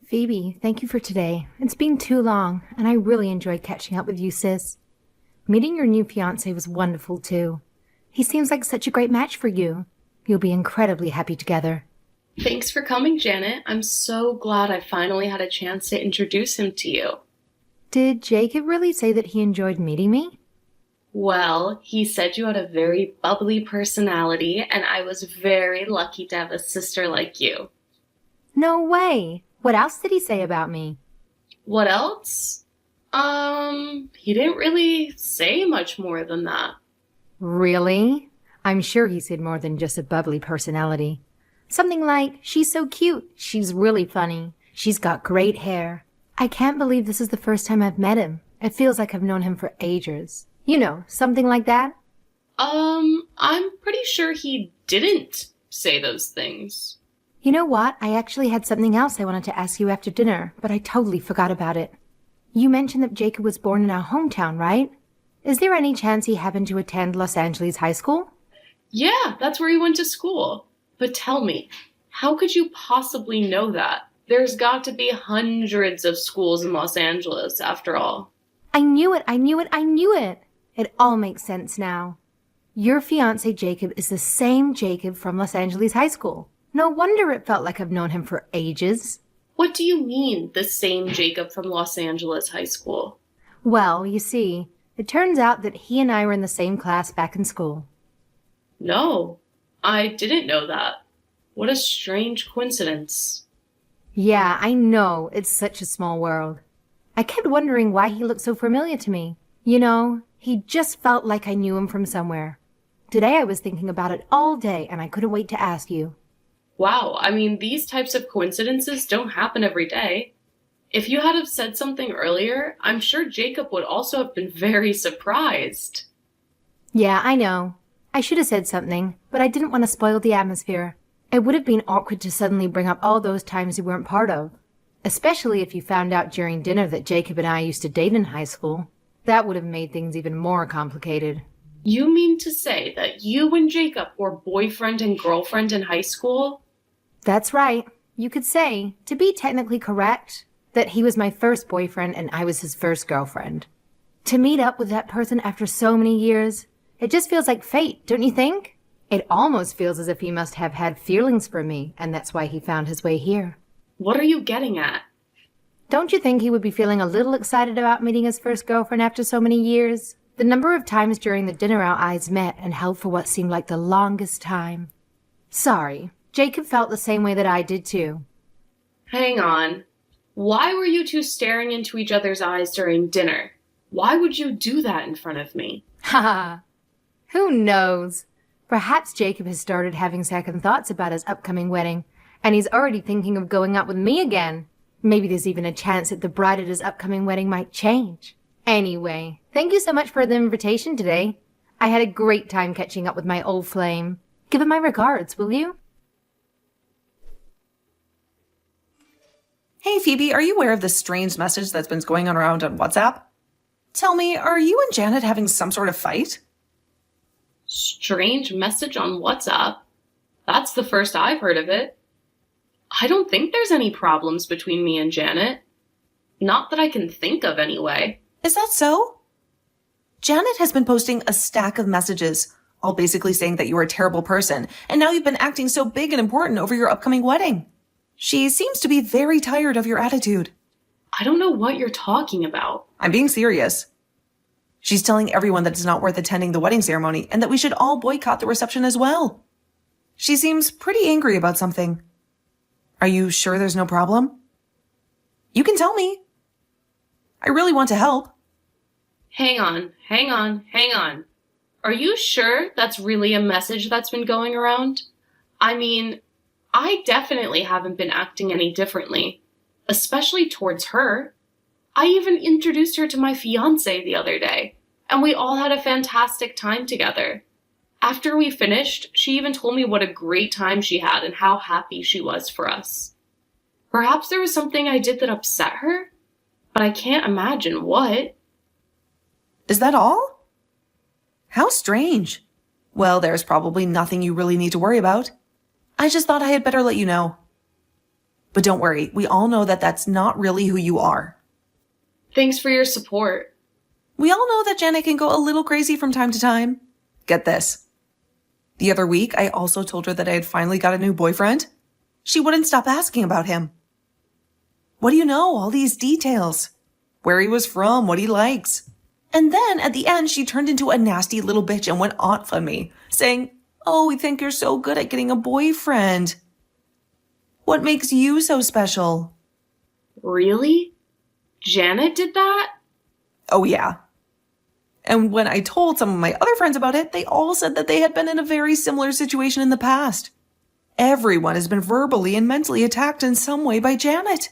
Phoebe, thank you for today. It's been too long, and I really enjoyed catching up with you, sis. Meeting your new fiancé was wonderful, too. He seems like such a great match for you. You'll be incredibly happy together. Thanks for coming, Janet. I'm so glad I finally had a chance to introduce him to you. Did Jacob really say that he enjoyed meeting me? Well, he said you had a very bubbly personality, and I was very lucky to have a sister like you. No way! What else did he say about me? What else? He didn't really say much more than that. Really? I'm sure he said more than just a bubbly personality. Something like, she's so cute, she's really funny, she's got great hair. I can't believe this is the first time I've met him. It feels like I've known him for ages. You know, something like that? I'm pretty sure he didn't say those things. You know what? I actually had something else I wanted to ask you after dinner, but I totally forgot about it. You mentioned that Jacob was born in our hometown, right? Is there any chance he happened to attend Los Angeles High School? Yeah, that's where he went to school. But tell me, how could you possibly know that? There's got to be hundreds of schools in Los Angeles, after all. I knew it! It all makes sense now. Your fiancé Jacob is the same Jacob from Los Angeles High School. No wonder it felt like I've known him for ages. What do you mean, the same Jacob from Los Angeles High School? Well, you see, it turns out that he and I were in the same class back in school. No, I didn't know that. What a strange coincidence. Yeah, I know. It's such a small world. I kept wondering why he looked so familiar to me. You know, he just felt like I knew him from somewhere. Today I was thinking about it all day, and I couldn't wait to ask you. Wow, I mean, these types of coincidences don't happen every day. If you had have said something earlier, I'm sure Jacob would also have been very surprised. Yeah, I know. I should have said something, but I didn't want to spoil the atmosphere. It would have been awkward to suddenly bring up all those times you weren't part of. Especially if you found out during dinner that Jacob and I used to date in high school. That would have made things even more complicated. You mean to say that you and Jacob were boyfriend and girlfriend in high school? That's right. You could say, to be technically correct, that he was my first boyfriend and I was his first girlfriend. To meet up with that person after so many years, it just feels like fate, don't you think? It almost feels as if he must have had feelings for me, and that's why he found his way here. What are you getting at? Don't you think he would be feeling a little excited about meeting his first girlfriend after so many years? The number of times during the dinner our eyes met and held for what seemed like the longest time. Sorry, Jacob felt the same way that I did too. Hang on. Why were you two staring into each other's eyes during dinner? Why would you do that in front of me? Haha. Who knows? Perhaps Jacob has started having second thoughts about his upcoming wedding, and he's already thinking of going out with me again. Maybe there's even a chance that the bride at his upcoming wedding might change. Anyway, thank you so much for the invitation today. I had a great time catching up with my old flame. Give him my regards, will you? Hey, Phoebe, are you aware of this strange message that's been going on around on WhatsApp? Tell me, are you and Janet having some sort of fight? Strange message on WhatsApp? That's the first I've heard of it. I don't think there's any problems between me and Janet. Not that I can think of, anyway. Is that so? Janet has been posting a stack of messages, all basically saying that you are a terrible person, and now you've been acting so big and important over your upcoming wedding. She seems to be very tired of your attitude. I don't know what you're talking about. I'm being serious. She's telling everyone that it's not worth attending the wedding ceremony and that we should all boycott the reception as well. She seems pretty angry about something. Are you sure there's no problem? You can tell me. I really want to help. Hang on. Are you sure that's really a message that's been going around? I mean, I definitely haven't been acting any differently, especially towards her. I even introduced her to my fiancé the other day, and we all had a fantastic time together. After we finished, she even told me what a great time she had and how happy she was for us. Perhaps there was something I did that upset her, but I can't imagine what. Is that all? How strange. Well, there's probably nothing you really need to worry about. I just thought I had better let you know. But don't worry, we all know that that's not really who you are. Thanks for your support. We all know that Janet can go a little crazy from time to time. Get this. The other week, I also told her that I had finally got a new boyfriend. She wouldn't stop asking about him. What do you know? All these details. Where he was from, what he likes. And then at the end, she turned into a nasty little bitch and went off on me, saying, "Oh, we think you're so good at getting a boyfriend. What makes you so special?" Really? Janet did that? Oh, yeah. And when I told some of my other friends about it, they all said that they had been in a very similar situation in the past. Everyone has been verbally and mentally attacked in some way by Janet.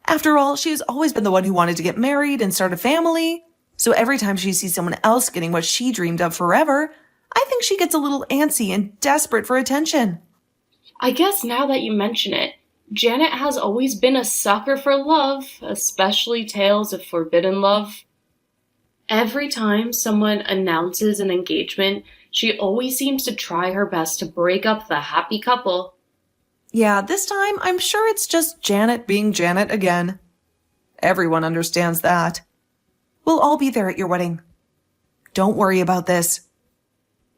After all, she has always been the one who wanted to get married and start a family. So every time she sees someone else getting what she dreamed of forever, I think she gets a little antsy and desperate for attention. I guess now that you mention it, Janet has always been a sucker for love, especially tales of forbidden love. Every time someone announces an engagement, she always seems to try her best to break up the happy couple. Yeah, this time I'm sure it's just Janet being Janet again. Everyone understands that. We'll all be there at your wedding. Don't worry about this.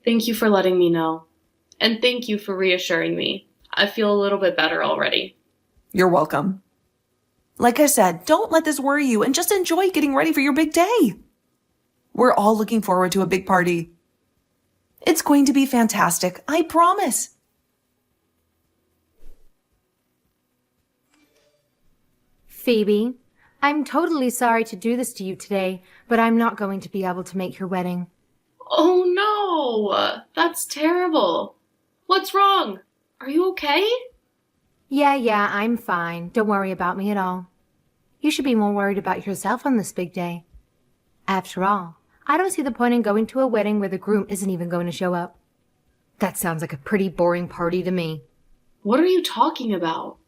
Thank you for letting me know. And thank you for reassuring me. I feel a little bit better already. You're welcome. Like I said, don't let this worry you and just enjoy getting ready for your big day. We're all looking forward to a big party. It's going to be fantastic, I promise. Phoebe, I'm totally sorry to do this to you today, but I'm not going to be able to make your wedding. Oh no! That's terrible. What's wrong? Are you okay? Yeah, I'm fine. Don't worry about me at all. You should be more worried about yourself on this big day. After all, I don't see the point in going to a wedding where the groom isn't even going to show up. That sounds like a pretty boring party to me. What are you talking about?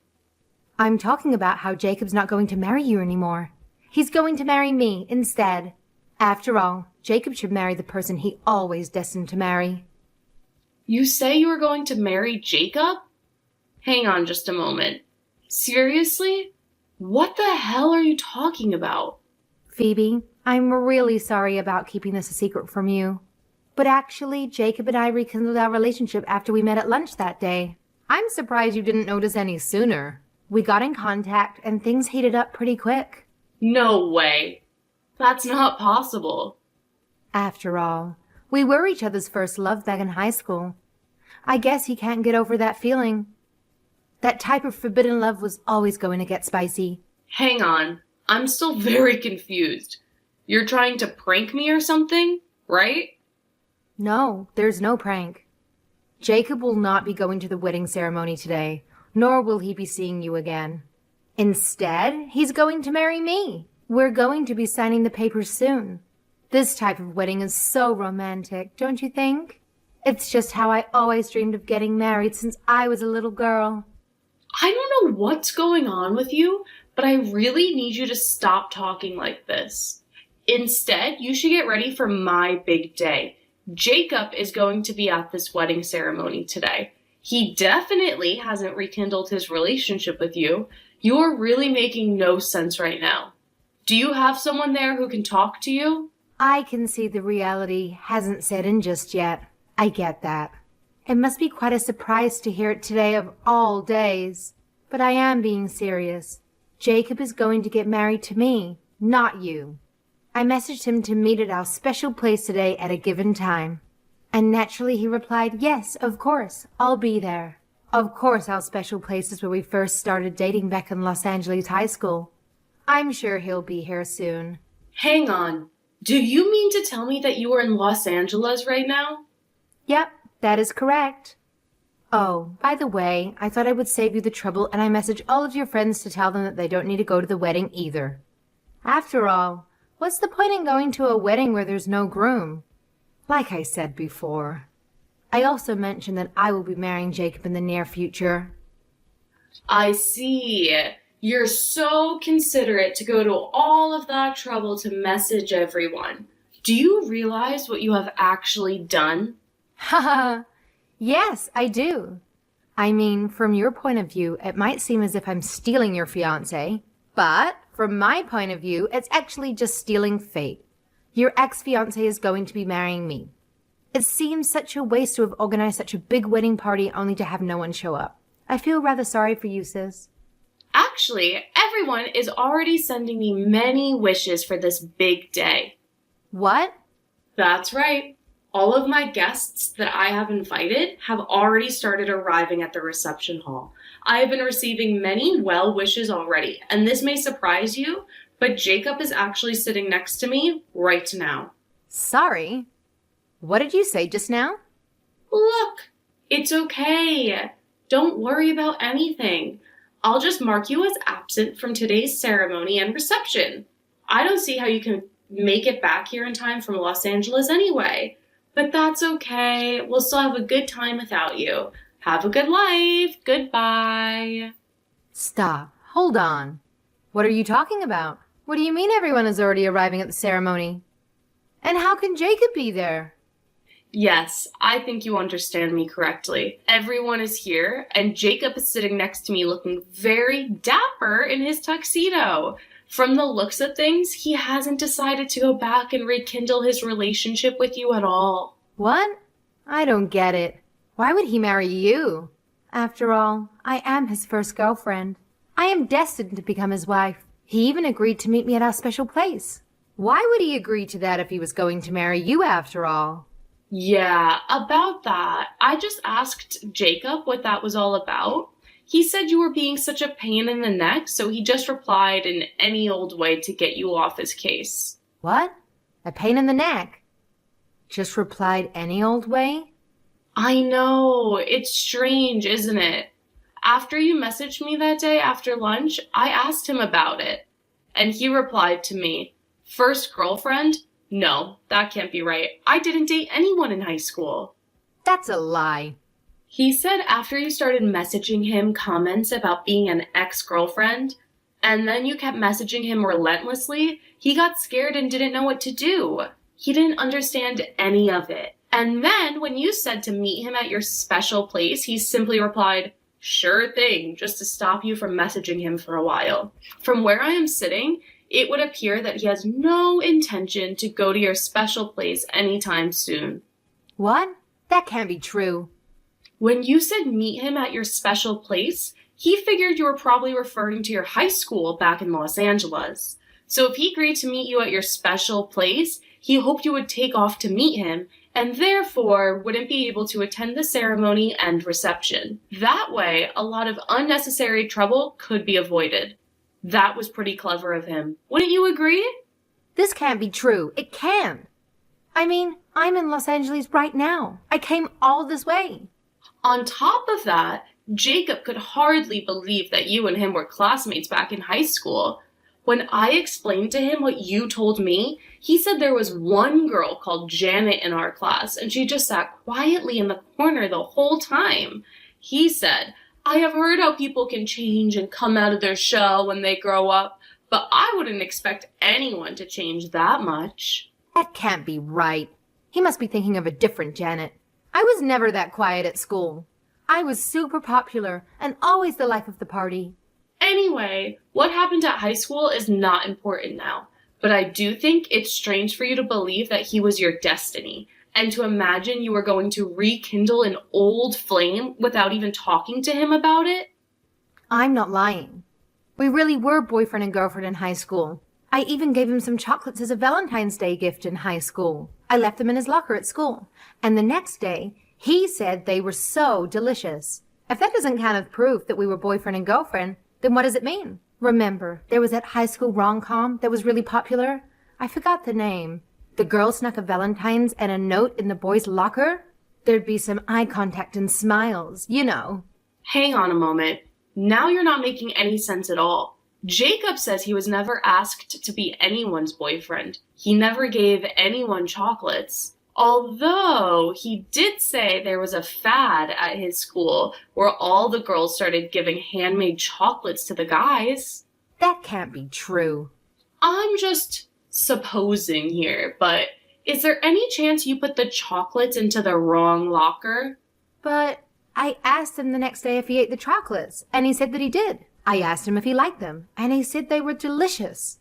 I'm talking about how Jacob's not going to marry you anymore. He's going to marry me instead. After all, Jacob should marry the person he always destined to marry. You say you are going to marry Jacob? Hang on just a moment. Seriously? What the hell are you talking about? Phoebe, I'm really sorry about keeping this a secret from you. But actually, Jacob and I rekindled our relationship after we met at lunch that day. I'm surprised you didn't notice any sooner. We got in contact and things heated up pretty quick. No way. That's not possible. After all, we were each other's first love back in high school. I guess he can't get over that feeling. That type of forbidden love was always going to get spicy. Hang on. I'm still very confused. You're trying to prank me or something, right? No, there's no prank. Jacob will not be going to the wedding ceremony today, nor will he be seeing you again. Instead, he's going to marry me. We're going to be signing the papers soon. This type of wedding is so romantic, don't you think? It's just how I always dreamed of getting married since I was a little girl. I don't know what's going on with you, but I really need you to stop talking like this. Instead, you should get ready for my big day. Jacob is going to be at this wedding ceremony today. He definitely hasn't rekindled his relationship with you. You're really making no sense right now. Do you have someone there who can talk to you? I can see the reality hasn't set in just yet. I get that. It must be quite a surprise to hear it today of all days. But I am being serious. Jacob is going to get married to me, not you. I messaged him to meet at our special place today at a given time. And naturally he replied, yes, of course, I'll be there. Of course our special place is where we first started dating back in Los Angeles high school. I'm sure he'll be here soon. Hang on. Do you mean to tell me that you are in Los Angeles right now? Yep, that is correct. Oh, by the way, I thought I would save you the trouble and I messaged all of your friends to tell them that they don't need to go to the wedding either. After all, what's the point in going to a wedding where there's no groom? Like I said before. I also mentioned that I will be marrying Jacob in the near future. I see. You're so considerate to go to all of that trouble to message everyone. Do you realize what you have actually done? Haha, yes, I do. I mean, from your point of view, it might seem as if I'm stealing your fiancé, but from my point of view, it's actually just stealing fate. Your ex-fiancé is going to be marrying me. It seems such a waste to have organized such a big wedding party only to have no one show up. I feel rather sorry for you, sis. Actually, everyone is already sending me many wishes for this big day. What? That's right. All of my guests that I have invited have already started arriving at the reception hall. I have been receiving many well wishes already, and this may surprise you, but Jacob is actually sitting next to me right now. Sorry? What did you say just now? Look, it's okay. Don't worry about anything. I'll just mark you as absent from today's ceremony and reception. I don't see how you can make it back here in time from Los Angeles anyway. But that's okay. We'll still have a good time without you. Have a good life. Goodbye. Stop. Hold on. What are you talking about? What do you mean everyone is already arriving at the ceremony? And how can Jacob be there? Yes, I think you understand me correctly. Everyone is here, and Jacob is sitting next to me looking very dapper in his tuxedo. From the looks of things, he hasn't decided to go back and rekindle his relationship with you at all. What? I don't get it. Why would he marry you? After all, I am his first girlfriend. I am destined to become his wife. He even agreed to meet me at our special place. Why would he agree to that if he was going to marry you after all? Yeah, about that. I just asked Jacob what that was all about. He said you were being such a pain in the neck, so he just replied in any old way to get you off his case. What? A pain in the neck? Just replied any old way? I know, it's strange, isn't it? After you messaged me that day after lunch, I asked him about it. And he replied to me, "First girlfriend? No, that can't be right. I didn't date anyone in high school." That's a lie. He said after you started messaging him comments about being an ex-girlfriend, and then you kept messaging him relentlessly, he got scared and didn't know what to do. He didn't understand any of it. And then when you said to meet him at your special place, he simply replied, "Sure thing," just to stop you from messaging him for a while. From where I am sitting, it would appear that he has no intention to go to your special place anytime soon. What? That can't be true. When you said meet him at your special place, he figured you were probably referring to your high school back in Los Angeles. So if he agreed to meet you at your special place, he hoped you would take off to meet him, and therefore wouldn't be able to attend the ceremony and reception. That way, a lot of unnecessary trouble could be avoided. That was pretty clever of him. Wouldn't you agree? This can't be true. It can't. I mean, I'm in Los Angeles right now. I came all this way. On top of that, Jacob could hardly believe that you and him were classmates back in high school. When I explained to him what you told me, he said there was one girl called Janet in our class, and she just sat quietly in the corner the whole time. He said, "I have heard how people can change and come out of their shell when they grow up, but I wouldn't expect anyone to change that much." That can't be right. He must be thinking of a different Janet. I was never that quiet at school. I was super popular and always the life of the party. Anyway, what happened at high school is not important now, but I do think it's strange for you to believe that he was your destiny, and to imagine you were going to rekindle an old flame without even talking to him about it. I'm not lying. We really were boyfriend and girlfriend in high school. I even gave him some chocolates as a Valentine's Day gift in high school. I left them in his locker at school. And the next day, he said they were so delicious. If that doesn't count as proof that we were boyfriend and girlfriend, then what does it mean? Remember, there was that high school rom-com that was really popular? I forgot the name. The girl snuck a Valentine's and a note in the boy's locker? There'd be some eye contact and smiles, you know. Hang on a moment. Now you're not making any sense at all. Jacob says he was never asked to be anyone's boyfriend. He never gave anyone chocolates. Although he did say there was a fad at his school where all the girls started giving handmade chocolates to the guys. That can't be true. I'm just supposing here, but is there any chance you put the chocolates into the wrong locker? But I asked him the next day if he ate the chocolates, and he said that he did. I asked him if he liked them, and he said they were delicious.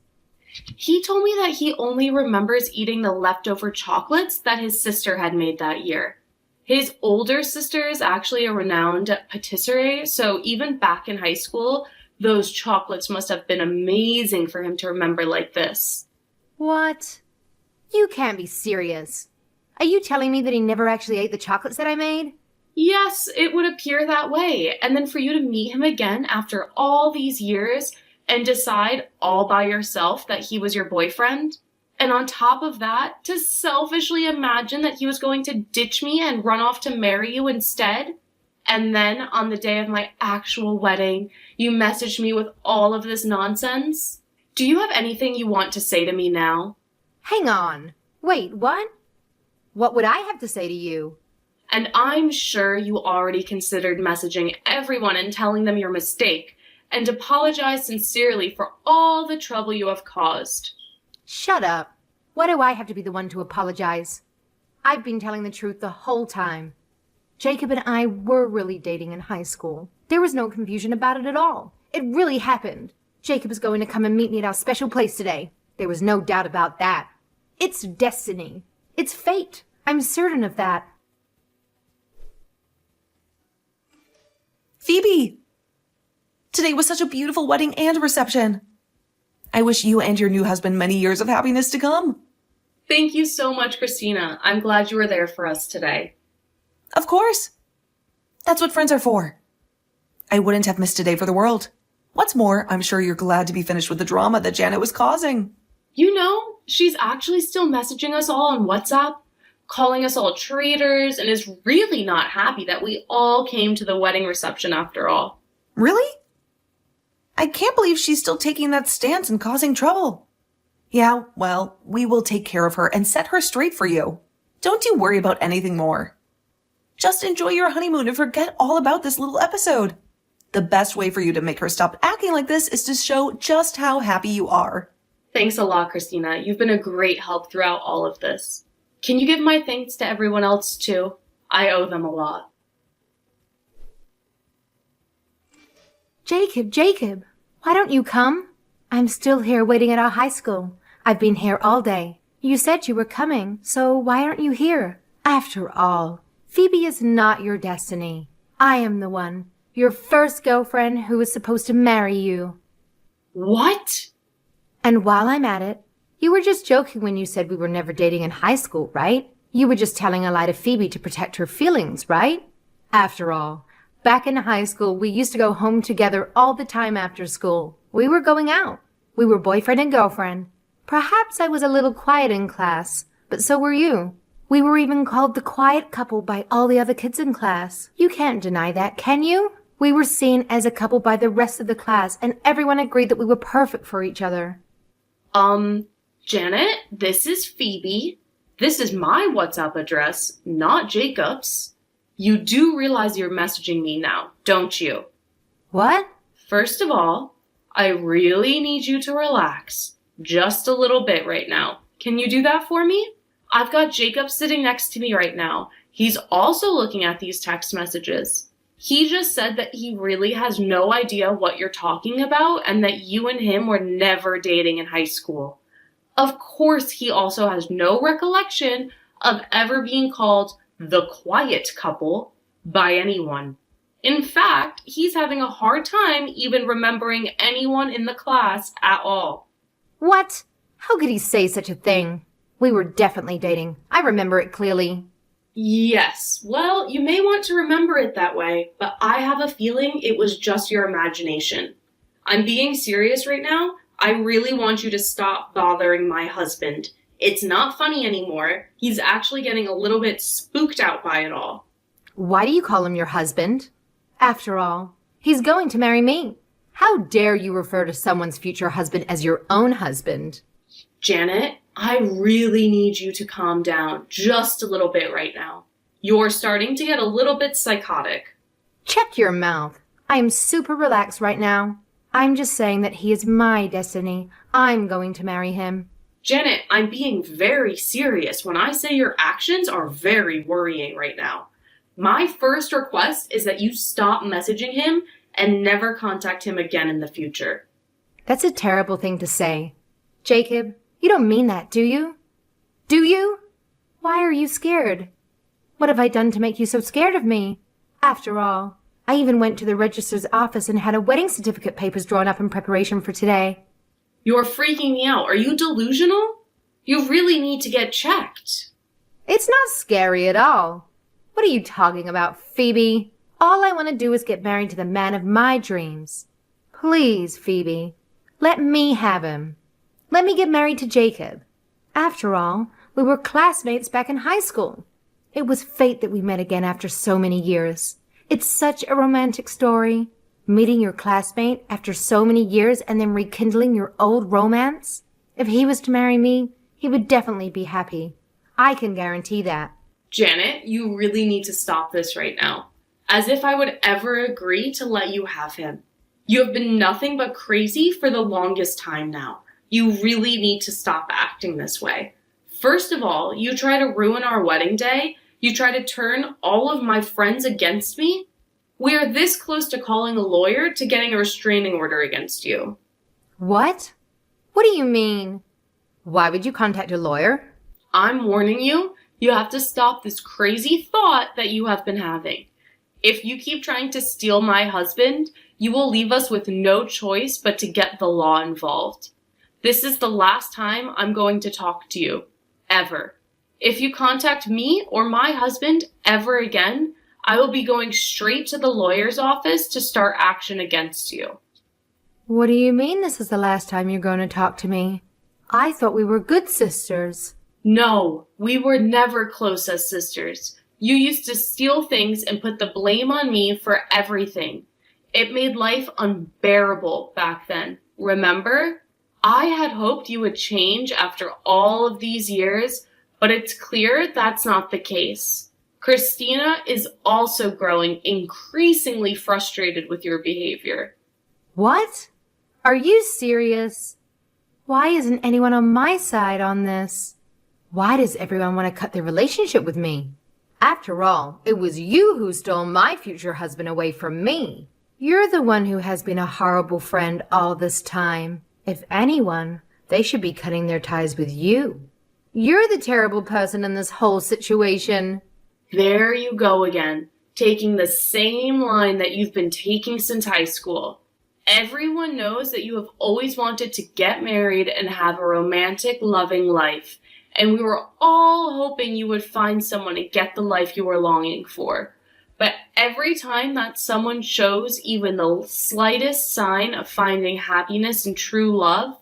He told me that he only remembers eating the leftover chocolates that his sister had made that year. His older sister is actually a renowned patisserie, so even back in high school, those chocolates must have been amazing for him to remember like this. What? You can't be serious. Are you telling me that he never actually ate the chocolates that I made? Yes, it would appear that way. And then for you to meet him again after all these years and decide all by yourself that he was your boyfriend. And on top of that, to selfishly imagine that he was going to ditch me and run off to marry you instead. And then on the day of my actual wedding, you messaged me with all of this nonsense. Do you have anything you want to say to me now? Hang on. Wait, what? What would I have to say to you? And I'm sure you already considered messaging everyone and telling them your mistake, and apologize sincerely for all the trouble you have caused. Shut up. Why do I have to be the one to apologize? I've been telling the truth the whole time. Jacob and I were really dating in high school. There was no confusion about it at all. It really happened. Jacob is going to come and meet me at our special place today. There was no doubt about that. It's destiny. It's fate. I'm certain of that. Phoebe! Today was such a beautiful wedding and reception. I wish you and your new husband many years of happiness to come. Thank you so much, Christina. I'm glad you were there for us today. Of course. That's what friends are for. I wouldn't have missed today for the world. What's more, I'm sure you're glad to be finished with the drama that Janet was causing. You know, she's actually still messaging us all on WhatsApp, calling us all traitors, and is really not happy that we all came to the wedding reception after all. Really? I can't believe she's still taking that stance and causing trouble. Yeah, well, we will take care of her and set her straight for you. Don't you worry about anything more. Just enjoy your honeymoon and forget all about this little episode. The best way for you to make her stop acting like this is to show just how happy you are. Thanks a lot, Christina. You've been a great help throughout all of this. Can you give my thanks to everyone else too? I owe them a lot. Jacob, why don't you come? I'm still here waiting at our high school. I've been here all day. You said you were coming, so why aren't you here? After all, Phoebe is not your destiny. I am the one, your first girlfriend who is supposed to marry you. What? And while I'm at it, you were just joking when you said we were never dating in high school, right? You were just telling a lie to Phoebe to protect her feelings, right? After all, back in high school, we used to go home together all the time after school. We were going out. We were boyfriend and girlfriend. Perhaps I was a little quiet in class, but so were you. We were even called the quiet couple by all the other kids in class. You can't deny that, can you? We were seen as a couple by the rest of the class, and everyone agreed that we were perfect for each other. Janet, this is Phoebe. This is my WhatsApp address, not Jacob's. You do realize you're messaging me now, don't you? What? First of all, I really need you to relax. Just a little bit right now. Can you do that for me? I've got Jacob sitting next to me right now. He's also looking at these text messages. He just said that he really has no idea what you're talking about and that you and him were never dating in high school. Of course, he also has no recollection of ever being called the quiet couple by anyone. In fact, he's having a hard time even remembering anyone in the class at all. What? How could he say such a thing? We were definitely dating. I remember it clearly. Yes, well, you may want to remember it that way, but I have a feeling it was just your imagination. I'm being serious right now. I really want you to stop bothering my husband. It's not funny anymore. He's actually getting a little bit spooked out by it all. Why do you call him your husband? After all, he's going to marry me. How dare you refer to someone's future husband as your own husband? Janet, I really need you to calm down just a little bit right now. You're starting to get a little bit psychotic. Check your mouth. I am super relaxed right now. I'm just saying that he is my destiny. I'm going to marry him. Janet, I'm being very serious when I say your actions are very worrying right now. My first request is that you stop messaging him and never contact him again in the future. That's a terrible thing to say. Jacob, you don't mean that, do you? Do you? Why are you scared? What have I done to make you so scared of me? After all, I even went to the registrar's office and had a wedding certificate papers drawn up in preparation for today. You're freaking me out. Are you delusional? You really need to get checked. It's not scary at all. What are you talking about, Phoebe? All I want to do is get married to the man of my dreams. Please, Phoebe, let me have him. Let me get married to Jacob. After all, we were classmates back in high school. It was fate that we met again after so many years. It's such a romantic story. Meeting your classmate after so many years and then rekindling your old romance. If he was to marry me, he would definitely be happy. I can guarantee that. Janet, you really need to stop this right now. As if I would ever agree to let you have him. You have been nothing but crazy for the longest time now. You really need to stop acting this way. First of all, you try to ruin our wedding day. You try to turn all of my friends against me. We are this close to calling a lawyer to getting a restraining order against you. What? What do you mean? Why would you contact a lawyer? I'm warning you, you have to stop this crazy thought that you have been having. If you keep trying to steal my husband, you will leave us with no choice but to get the law involved. This is the last time I'm going to talk to you. Ever. If you contact me or my husband ever again, I will be going straight to the lawyer's office to start action against you. What do you mean this is the last time you're going to talk to me? I thought we were good sisters. No, we were never close as sisters. You used to steal things and put the blame on me for everything. It made life unbearable back then. Remember? I had hoped you would change after all of these years, but it's clear that's not the case. Christina is also growing increasingly frustrated with your behavior. What? Are you serious? Why isn't anyone on my side on this? Why does everyone want to cut their relationship with me? After all, it was you who stole my future husband away from me. You're the one who has been a horrible friend all this time. If anyone, they should be cutting their ties with you. You're the terrible person in this whole situation. There you go again, taking the same line that you've been taking since high school. Everyone knows that you have always wanted to get married and have a romantic, loving life, and we were all hoping you would find someone and get the life you were longing for. But every time that someone shows even the slightest sign of finding happiness and true love,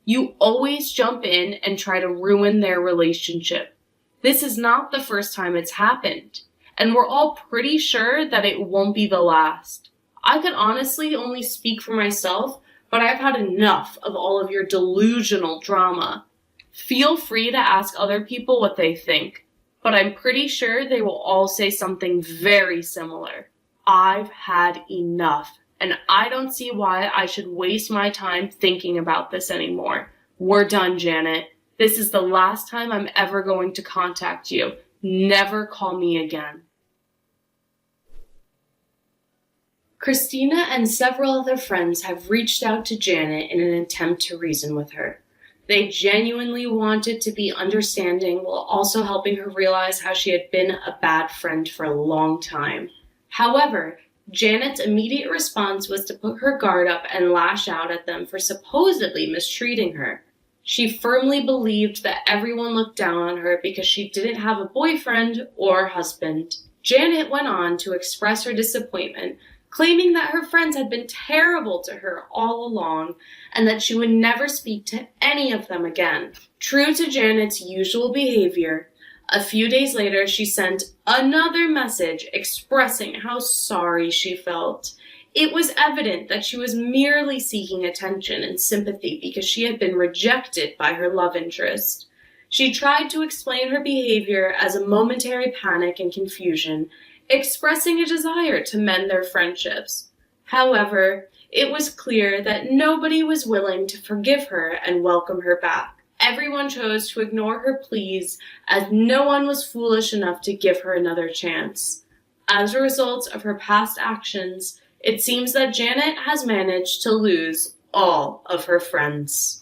you always jump in and try to ruin their relationship. This is not the first time it's happened, and we're all pretty sure that it won't be the last. I could honestly only speak for myself, but I've had enough of all of your delusional drama. Feel free to ask other people what they think, but I'm pretty sure they will all say something very similar. I've had enough, and I don't see why I should waste my time thinking about this anymore. We're done, Janet. This is the last time I'm ever going to contact you. Never call me again. Christina and several other friends have reached out to Janet in an attempt to reason with her. They genuinely wanted to be understanding while also helping her realize how she had been a bad friend for a long time. However, Janet's immediate response was to put her guard up and lash out at them for supposedly mistreating her. She firmly believed that everyone looked down on her because she didn't have a boyfriend or husband. Janet went on to express her disappointment, claiming that her friends had been terrible to her all along and that she would never speak to any of them again. True to Janet's usual behavior, a few days later she sent another message expressing how sorry she felt. It was evident that she was merely seeking attention and sympathy because she had been rejected by her love interest. She tried to explain her behavior as a momentary panic and confusion, expressing a desire to mend their friendships. However, it was clear that nobody was willing to forgive her and welcome her back. Everyone chose to ignore her pleas as no one was foolish enough to give her another chance. As a result of her past actions, it seems that Janet has managed to lose all of her friends.